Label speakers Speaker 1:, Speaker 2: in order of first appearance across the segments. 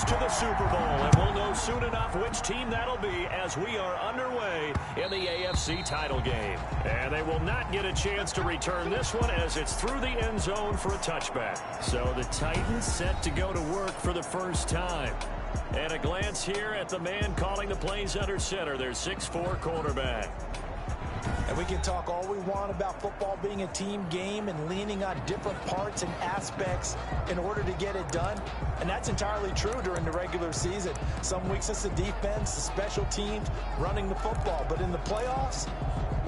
Speaker 1: advance to the Super Bowl, and we'll know soon enough which team that'll be as we are underway in the AFC title game. And they will not get a chance to return this one as it's through the end zone for a touchback. So the Titans set to go to work for the first time. And a glance here at the man calling the plays under center, their 6'4" quarterback.
Speaker 2: And we can talk all we want about football being a team game and leaning on different parts and aspects in order to get it done. And that's entirely true during the regular season. Some weeks it's the defense, the special teams, running the football. But in the playoffs,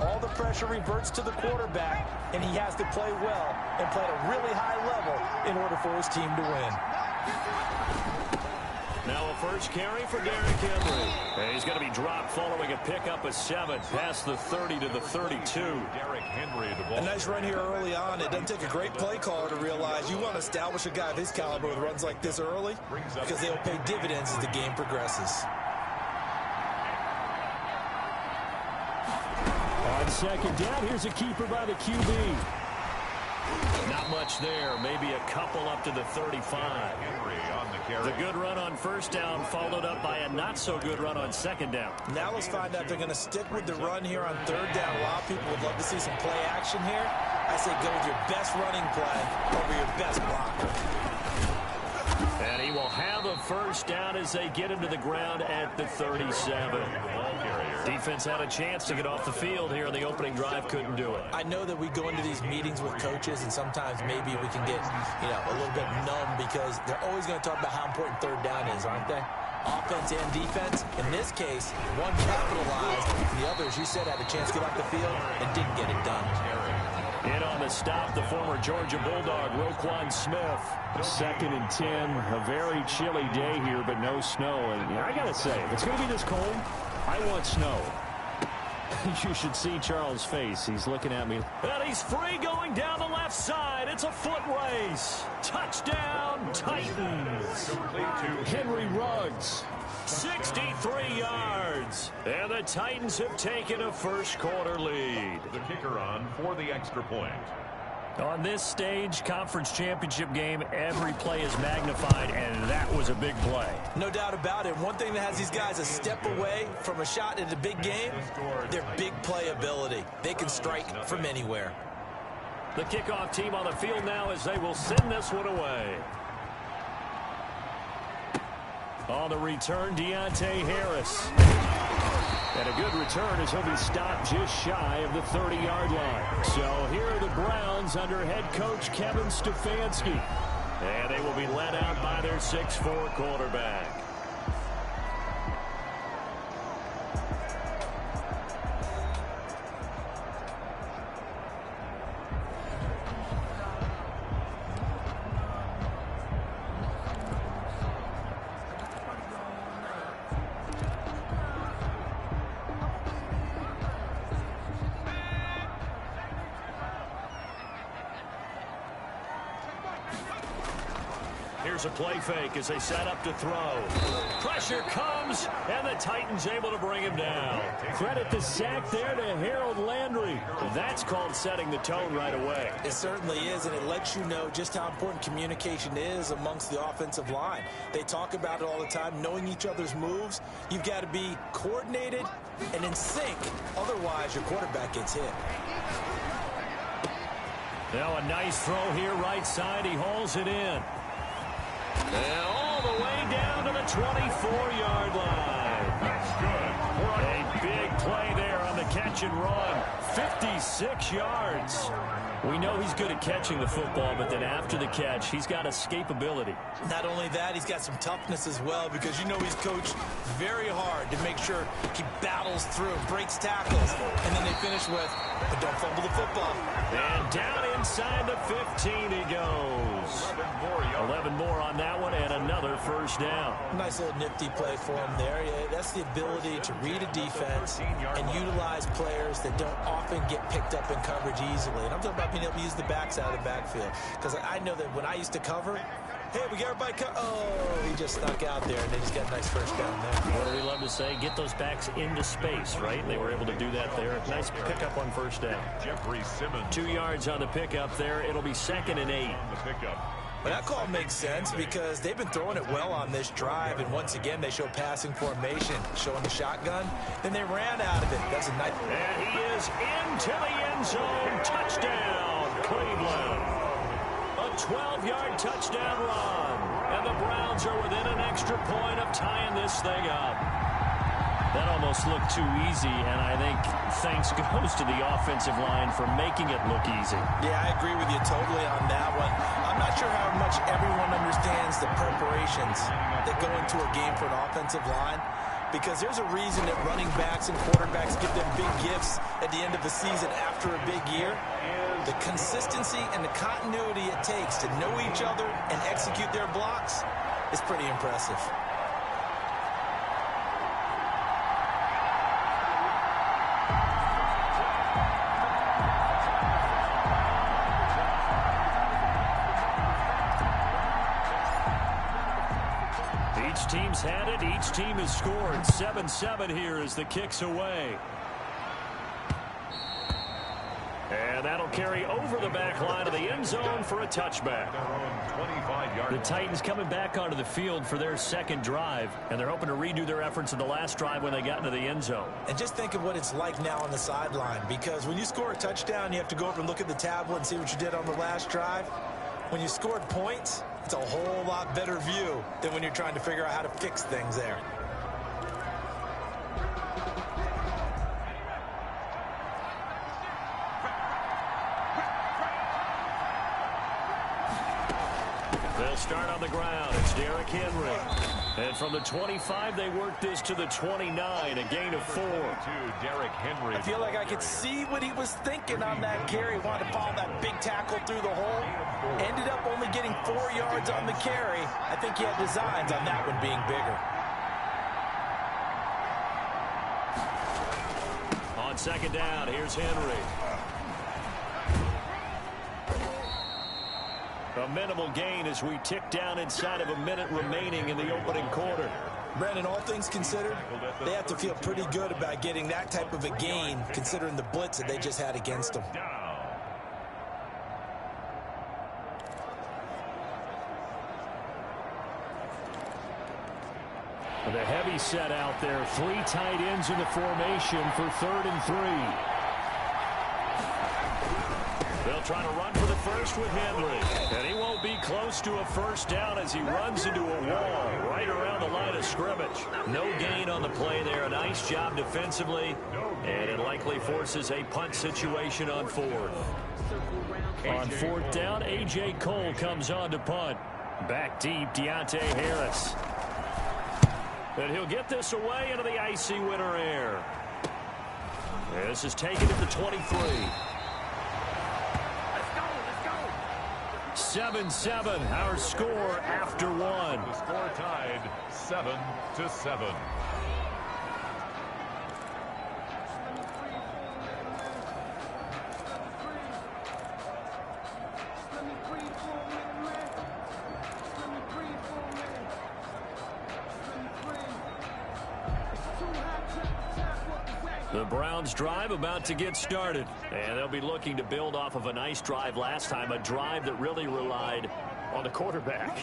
Speaker 2: all the pressure reverts to the quarterback, and he has to play well and play at a really high level in order for his team to win.
Speaker 1: Now a first carry for Derrick Henry. And he's going to be dropped following a pickup of 7 past the 30 to the 32.
Speaker 3: Derrick Henry the ball.
Speaker 2: A nice run here early on. It doesn't take a great play caller to realize you want to establish a guy of his caliber with runs like this early because they'll pay dividends as the game progresses.
Speaker 1: On second down, here's a keeper by the QB. Not much there, maybe a couple up to the 35. The good run on first down followed up by a not-so-good run on second down.
Speaker 2: Now let's find out if they're going to stick with the run here on third down. A lot of people would love to see some play action here. I say go with your best running play over your best blocker.
Speaker 1: And he will have a first down as they get him to the ground at the 37. Defense had a chance to get off the field here in the opening drive, couldn't do it.
Speaker 2: I know that we go into these meetings with coaches, and sometimes maybe we can get, a little bit numb because they're always going to talk about how important third down is, aren't they? Offense and defense. In this case, one capitalized, and the other, as you said, had a chance to get off the field and didn't get it done.
Speaker 1: In on the stop, the former Georgia Bulldog, Roquan Smith. 2nd and 10, a very chilly day here, but no snow. And I got to say, if it's going to be this cold, I want snow. You should see Charles' face. He's looking at me. And he's free going down the left side. It's a foot race. Touchdown, Titans. Henry Ruggs. 63 yards. And the Titans have taken a first quarter lead.
Speaker 3: The kicker on for the extra point.
Speaker 1: On this stage, conference championship game, every play is magnified, and that was a big play.
Speaker 2: No doubt about it. One thing that has these guys a step away from a shot in the big game, their big play ability. They can strike from anywhere.
Speaker 1: The kickoff team on the field now as they will send this one away. On the return, Deontay Harris. And a good return as he'll be stopped just shy of the 30-yard line. So here are the Browns under head coach Kevin Stefanski. And they will be led out by their 6'4" quarterback. Here's a play fake as they set up to throw. Pressure comes, and the Titans able to bring him down. Credit the sack there to Harold Landry. That's called setting the tone right away.
Speaker 2: It certainly is, and it lets you know just how important communication is amongst the offensive line. They talk about it all the time, knowing each other's moves. You've got to be coordinated and in sync. Otherwise, your quarterback gets hit.
Speaker 1: Now a nice throw here right side. He hauls it in. And all the way down to the 24-yard line.
Speaker 3: That's good.
Speaker 1: A big play there on the catch and run. 56 yards. We know he's good at catching the football, but then after the catch, he's got escapability.
Speaker 2: Not only that, he's got some toughness as well because you know he's coached very hard to make sure he battles through, breaks tackles, and then they finish with, but don't fumble the football.
Speaker 1: And down inside the 15 he goes. 11 more on that one and another first down.
Speaker 2: Nice little nifty play for him there. Yeah, that's the ability to read a defense and utilize players that don't often get picked up in coverage easily. And I'm talking about being able to use the backside of the backfield. Because I know that when I used to cover, hey, we got everybody oh, he just snuck out there, and they just got a nice first down there.
Speaker 1: What do we love to say? Get those backs into space, right? They were able to do that there. Nice pickup on first down.
Speaker 3: Jeffrey Simmons.
Speaker 1: 2 yards on the pickup there. It'll be 2nd and 8.
Speaker 3: The pickup.
Speaker 2: Well, that call makes sense because they've been throwing it well on this drive, and once again, they show passing formation, showing the shotgun. Then they ran out of it. That's a nice...
Speaker 1: And he is into the end zone. Touchdown, Cleveland. A 12-yard touchdown run. And the Browns are within an extra point of tying this thing up. That almost looked too easy, and I think thanks goes to the offensive line for making it look easy.
Speaker 2: Yeah, I agree with you totally on that one. I'm not sure how much everyone understands the preparations that go into a game for an offensive line, because there's a reason that running backs and quarterbacks give them big gifts at the end of the season after a big year. The consistency and the continuity it takes to know each other and execute their blocks is pretty impressive.
Speaker 1: Each team's had it. Each team has scored. 7-7 here as the kick's away. And that'll carry over the back line of the end zone for a touchback. The Titans coming back onto the field for their second drive, and they're hoping to redo their efforts in the last drive when they got into the end zone.
Speaker 2: And just think of what it's like now on the sideline, because when you score a touchdown, you have to go over and look at the tablet and see what you did on the last drive. When you scored points, it's a whole lot better view than when you're trying to figure out how to fix things there.
Speaker 1: They'll start on the ground. It's Derrick Henry. And from the 25, they work this to the 29, a gain of 4.
Speaker 3: Derrick Henry.
Speaker 2: I feel like I could see what he was thinking on that carry. Wanted to follow that big tackle through the hole. Ended up only getting 4 yards on the carry. I think he had designs on that one being bigger.
Speaker 1: On second down, here's Henry. A minimal gain as we tick down inside of a minute remaining in the opening quarter.
Speaker 2: Brandon, all things considered, they have to feel pretty good about getting that type of a gain considering the blitz that they just had against them.
Speaker 1: The heavy set out there. 3 tight ends in the formation for 3rd and 3. They'll try to run for the first with Henry. And he won't be close to a first down as he runs into a wall right around the line of scrimmage. No gain on the play there. A nice job defensively. And it likely forces a punt situation on 4th. On 4th down, A.J. Cole comes on to punt. Back deep, Deontay Harris. And he'll get this away into the icy winter air. This is taken at the 23. 7-7, our score after 1.
Speaker 3: The score tied 7-7.
Speaker 1: The Browns drive about to get started, and they'll be looking to build off of a nice drive last time, a drive that really relied on the quarterback.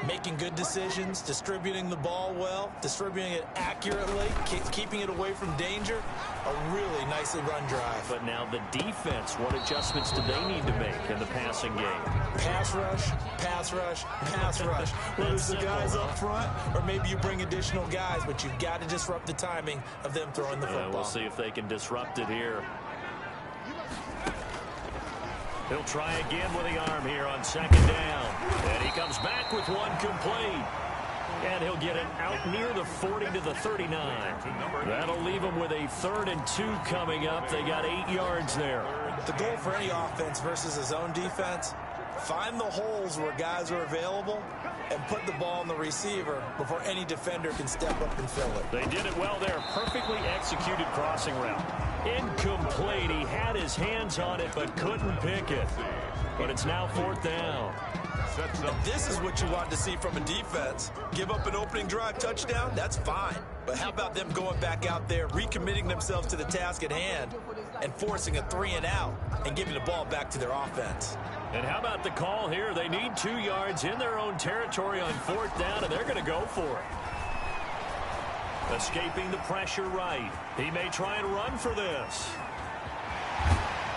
Speaker 2: Making good decisions, distributing the ball well, distributing it accurately, keeping it away from danger. A really nicely run drive.
Speaker 1: But now the defense, what adjustments do they need to make in the passing game?
Speaker 2: Pass rush, pass rush, pass rush. Whether it's the guys up front or maybe you bring additional guys, but you've got to disrupt the timing of them throwing the football.
Speaker 1: We'll see if they can disrupt it here. He'll try again with the arm here on second down. And he comes back with one complete. And he'll get it out near the 40 to the 39. That'll leave him with a 3rd and 2 coming up. They got 8 yards there.
Speaker 2: The goal for any offense versus his own defense, find the holes where guys are available and put the ball on the receiver before any defender can step up and fill it.
Speaker 1: They did it well there. Perfectly executed crossing route. Incomplete. He had his hands on it but couldn't pick it. But it's now 4th down.
Speaker 2: And this is what you want to see from a defense. Give up an opening drive touchdown, that's fine. But how about them going back out there, recommitting themselves to the task at hand and forcing a 3-and-out and giving the ball back to their offense.
Speaker 1: And how about the call here? They need 2 yards in their own territory on 4th down, and they're going to go for it. Escaping the pressure right. He may try and run for this.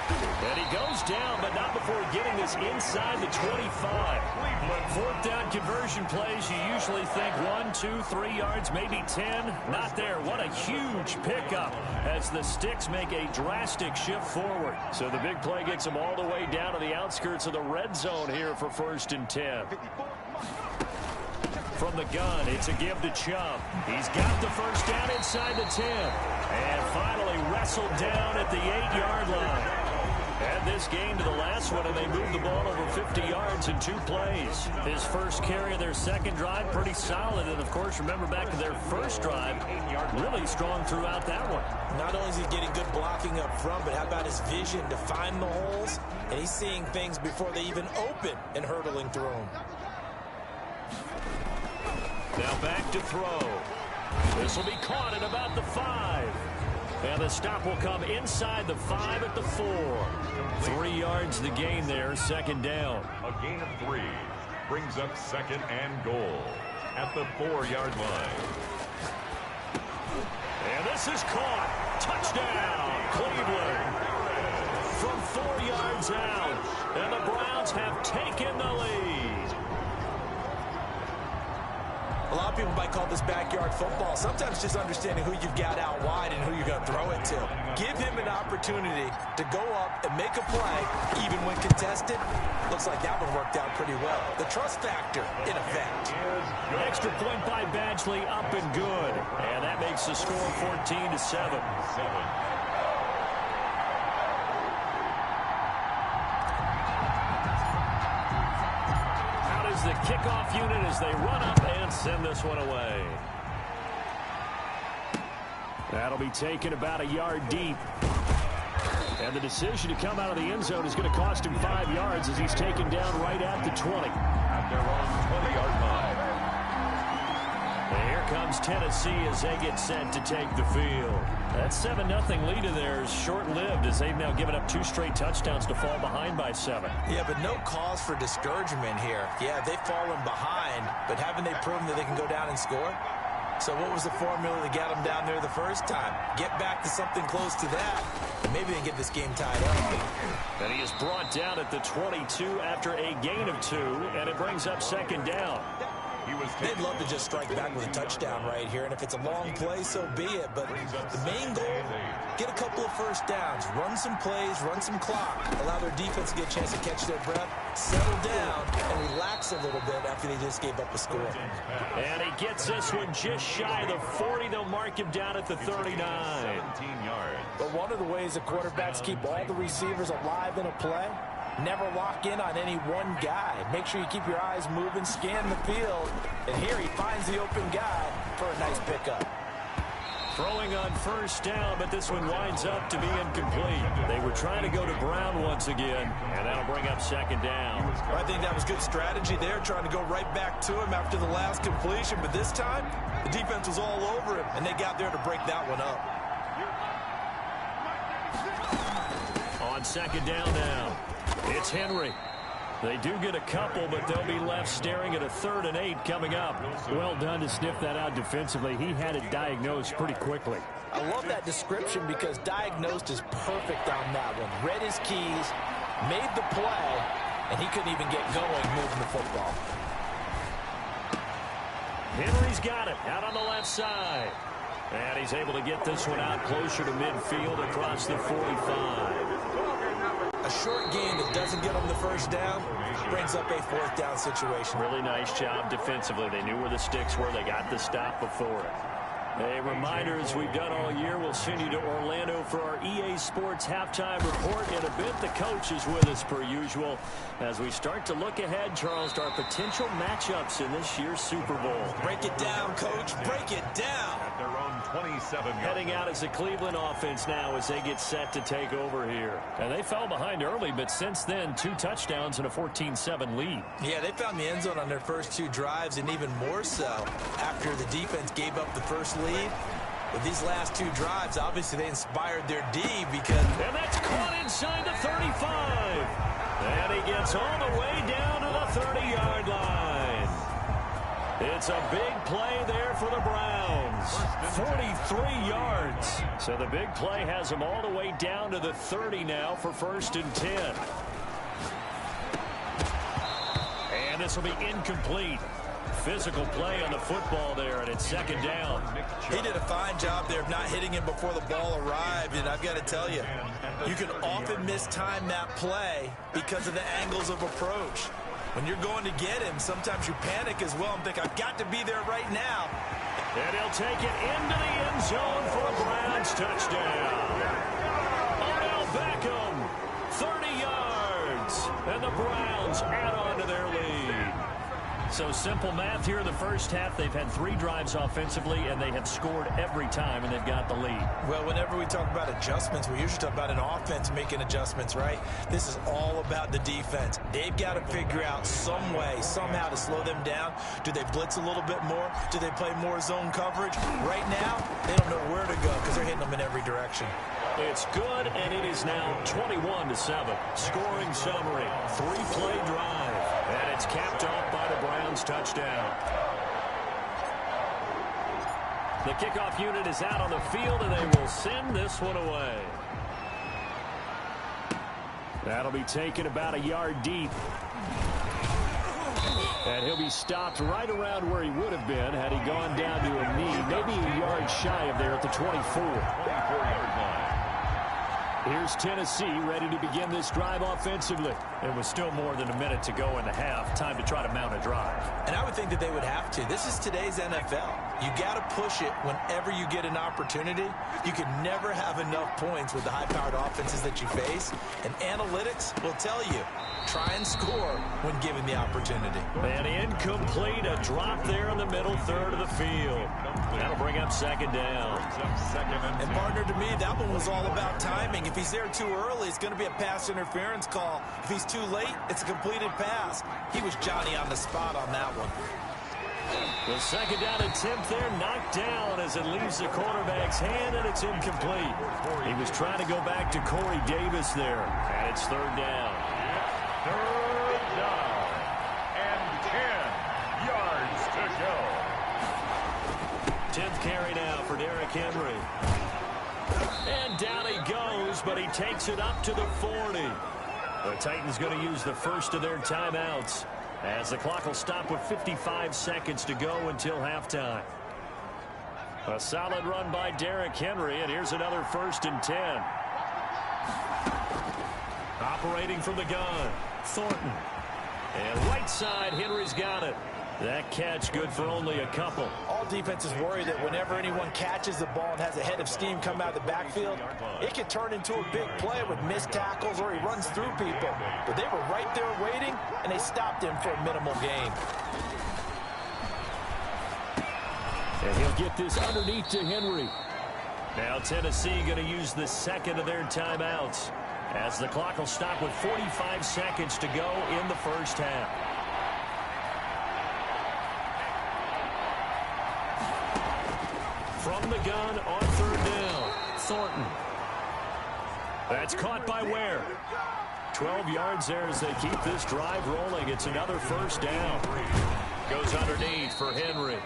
Speaker 1: And he goes down, but not before getting this inside the 25. But 4th down conversion plays, you usually think 1, 2, 3 yards, maybe 10. Not there. What a huge pickup as the Sticks make a drastic shift forward. So the big play gets them all the way down to the outskirts of the red zone here for 1st and 10. From the gun, it's a give to Chubb. He's got the 1st down inside the 10. And finally wrestled down at the 8-yard line. Add this game to the last one, and they moved the ball over 50 yards in 2 plays. His first carry of their second drive, pretty solid. And, of course, remember back to their first drive, really strong throughout that one.
Speaker 2: Not only is he getting good blocking up front, but how about his vision to find the holes? And he's seeing things before they even open and hurdling through them.
Speaker 1: Now back to throw. This will be caught at about the 5. And the stop will come inside the 5 at the 4. 3 yards the gain there, 2nd down.
Speaker 3: A gain of 3 brings up 2nd and goal at the 4-yard line.
Speaker 1: And this is caught. Touchdown, Cleveland. From 4 yards out. And the Browns have taken the lead.
Speaker 2: A lot of people might call this backyard football. Sometimes just understanding who you've got out wide and who you're going to throw it to. Give him an opportunity to go up and make a play, even when contested. Looks like that one worked out pretty well. The trust factor in effect.
Speaker 1: Extra point by Badgley, up and good. And that makes the score 14-7. The kickoff unit as they run up and send this one away. That'll be taken about a yard deep. And the decision to come out of the end zone is going to cost him 5 yards as he's taken down right at the 20.
Speaker 3: At their own 20-yard line.
Speaker 1: And here comes Tennessee as they get set to take the field. That 7-0 lead of theirs short-lived as they've now given up 2 straight touchdowns to fall behind by 7.
Speaker 2: Yeah, but no cause for discouragement here. Yeah, they've fallen behind, but haven't they proven that they can go down and score? So what was the formula that got them down there the first time? Get back to something close to that, and maybe they can get this game tied up.
Speaker 1: And he is brought down at the 22 after a gain of 2, and it brings up 2nd down.
Speaker 2: They'd love to just strike back with a touchdown right here, and if it's a long play, so be it. But the main goal, get a couple of 1st downs, run some plays, run some clock, allow their defense to get a chance to catch their breath, settle down, and relax a little bit after they just gave up a score.
Speaker 1: And he gets this one just shy of the 40. They'll mark him down at the 39.
Speaker 3: 17 yards.
Speaker 2: But one of the ways that quarterbacks keep all the receivers alive in a play, never lock in on any one guy. Make sure you keep your eyes moving, scan the field. And here he finds the open guy for a nice pickup.
Speaker 1: Throwing on 1st down, but this one winds up to be incomplete. They were trying to go to Brown once again, and that'll bring up 2nd down.
Speaker 2: Well, I think that was good strategy there, trying to go right back to him after the last completion. But this time, the defense was all over him, and they got there to break that one up.
Speaker 1: On 2nd down now, it's Henry. They do get a couple, but they'll be left staring at a 3rd and 8 coming up. Well done to sniff that out defensively. He had it diagnosed pretty quickly.
Speaker 2: I love that description because diagnosed is perfect on that one. Read his keys, made the play, and he couldn't even get going moving the football.
Speaker 1: Henry's got it out on the left side. And he's able to get this one out closer to midfield across the 45.
Speaker 2: A short gain that doesn't get them the 1st down brings up a 4th down situation.
Speaker 1: Really nice job defensively. They knew where the sticks were. They got the stop before it. A reminder, as we've done all year, we'll send you to Orlando for our EA Sports halftime report. In a bit, the coach is with us per usual as we start to look ahead, Charles, to our potential matchups in this year's Super Bowl.
Speaker 2: Break it down, Coach. Break it down.
Speaker 3: At their own 27 yards.
Speaker 1: Heading out as the Cleveland offense now as they get set to take over here. And they fell behind early, but since then, 2 touchdowns and a 14-7 lead.
Speaker 2: Yeah, they found the end zone on their first 2 drives, and even more so after the defense gave up the first lead. With these last two drives, obviously they inspired their D because...
Speaker 1: And that's caught inside the 35. And he gets all the way down to the 30-yard line. It's a big play there for the Browns. 43 yards. So the big play has them all the way down to the 30 now for 1st and 10. And this will be incomplete. Physical play on the football there, and it's 2nd down.
Speaker 2: He did a fine job there of not hitting him before the ball arrived, and I've got to tell you, you can often mistime that play because of the angles of approach. When you're going to get him, sometimes you panic as well and think, I've got to be there right now.
Speaker 1: And he'll take it into the end zone for a Browns touchdown. Odell Beckham, 30 yards, and the Browns add on to their lead. So simple math here in the first half. They've had 3 drives offensively, and they have scored every time, and they've got the lead.
Speaker 2: Well, whenever we talk about adjustments, we usually talk about an offense making adjustments, right? This is all about the defense. They've got to figure out some way, somehow to slow them down. Do they blitz a little bit more? Do they play more zone coverage? Right now, they don't know where to go because they're hitting them in every direction.
Speaker 1: It's good, and it is now 21-7. Scoring summary, 3-play drive, and it's capped off by the Browns touchdown. The kickoff unit is out on the field, and they will send this one away. That'll be taken about a yard deep. And he'll be stopped right around where he would have been had he gone down to a knee, maybe a yard shy of there at the 24.
Speaker 3: 24-yard line.
Speaker 1: Here's Tennessee ready to begin this drive offensively. It was still more than a minute to go in the half. Time to try to mount a drive.
Speaker 2: And I would think that they would have to. This is today's NFL. You got to push it whenever you get an opportunity. You can never have enough points with the high-powered offenses that you face. And analytics will tell you, try and score when given the opportunity.
Speaker 1: And incomplete, a drop there in the middle third of the field. That'll bring up 2nd down.
Speaker 2: And partner, to me, that one was all about timing. If he's there too early, it's going to be a pass interference call. If he's too late, it's a completed pass. He was Johnny on the spot on that one.
Speaker 1: The 2nd down attempt there knocked down as it leaves the quarterback's hand, and it's incomplete. He was trying to go back to Corey Davis there, and it's 3rd down.
Speaker 3: 3rd down and 10 yards to go.
Speaker 1: 10th carry now for Derrick Henry. And down he goes, but he takes it up to the 40. The Titans going to use the first of their timeouts as the clock will stop with 55 seconds to go until halftime. A solid run by Derrick Henry, and here's another 1st and 10. Operating from the gun, Thornton. And right side, Henry's got it. That catch good for only a couple.
Speaker 2: All defenses worry that whenever anyone catches the ball and has a head of steam come out of the backfield, it can turn into a big play with missed tackles or he runs through people. But they were right there waiting, and they stopped him for a minimal gain.
Speaker 1: And he'll get this underneath to Henry. Now Tennessee going to use the 2nd of their timeouts as the clock will stop with 45 seconds to go in the first half. From the gun on 3rd down, Thornton. That's caught by Ware. 12 yards there as they keep this drive rolling. It's another 1st down. Goes underneath for Henry.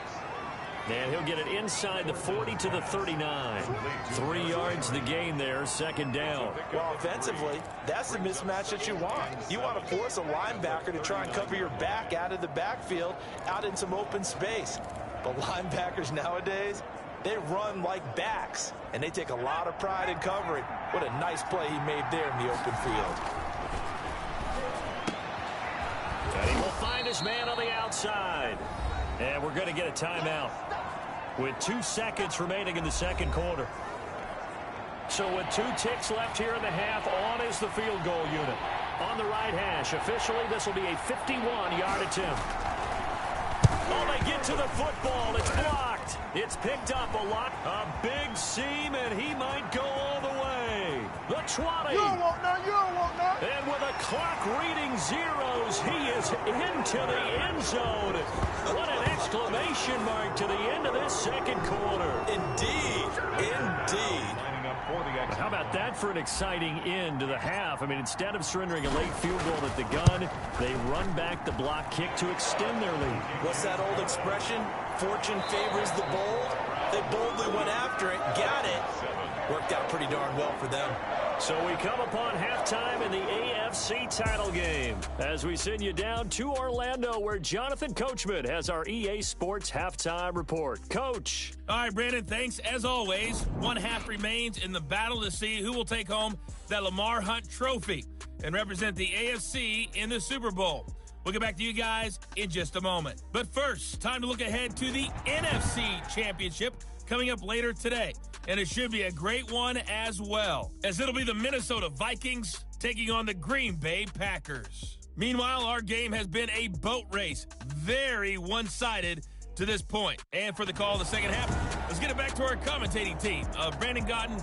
Speaker 1: And he'll get it inside the 40 to the 39. 3 yards the gain there, 2nd down.
Speaker 2: Well, offensively, that's the mismatch that you want. You want to force a linebacker to try and cover your back out of the backfield, out in some open space. But linebackers nowadays, they run like backs, and they take a lot of pride in covering. What a nice play he made there in the open field.
Speaker 1: And he will find his man on the outside. And we're going to get a timeout with 2 seconds remaining in the 2nd quarter. So with 2 ticks left here in the half, on is the field goal unit. On the right hash, officially this will be a 51-yard attempt. Oh, they get to the football. It's blocked. It's picked up a lot. A big seam, and he might go all the way. The 20.
Speaker 4: You don't want none. You don't want none.
Speaker 1: And with a clock reading zeros, he is into the end zone. What an exclamation mark to the end of this second quarter.
Speaker 2: Indeed. Indeed.
Speaker 1: How about that for an exciting end to the half? I mean, instead of surrendering a late field goal at the gun, they run back the block kick to extend their lead.
Speaker 2: What's that old expression? Fortune favors the bold. They boldly went after it, got it. Worked out pretty darn well for them.
Speaker 1: So we come upon halftime in the AFC title game as we send you down to Orlando where Jonathan Coachman has our EA Sports halftime report. Coach.
Speaker 5: All right, Brandon, thanks as always. One half remains in the battle to see who will take home that Lamar Hunt trophy and represent the AFC in the Super Bowl. We'll get back to you guys in just a moment. But first, time to look ahead to the NFC Championship coming up later today. And it should be a great one as well, as it'll be the Minnesota Vikings taking on the Green Bay Packers. Meanwhile, our game has been a boat race, very one-sided to this point. And for the call of the second half, let's get it back to our commentating team of Brandon Gaudin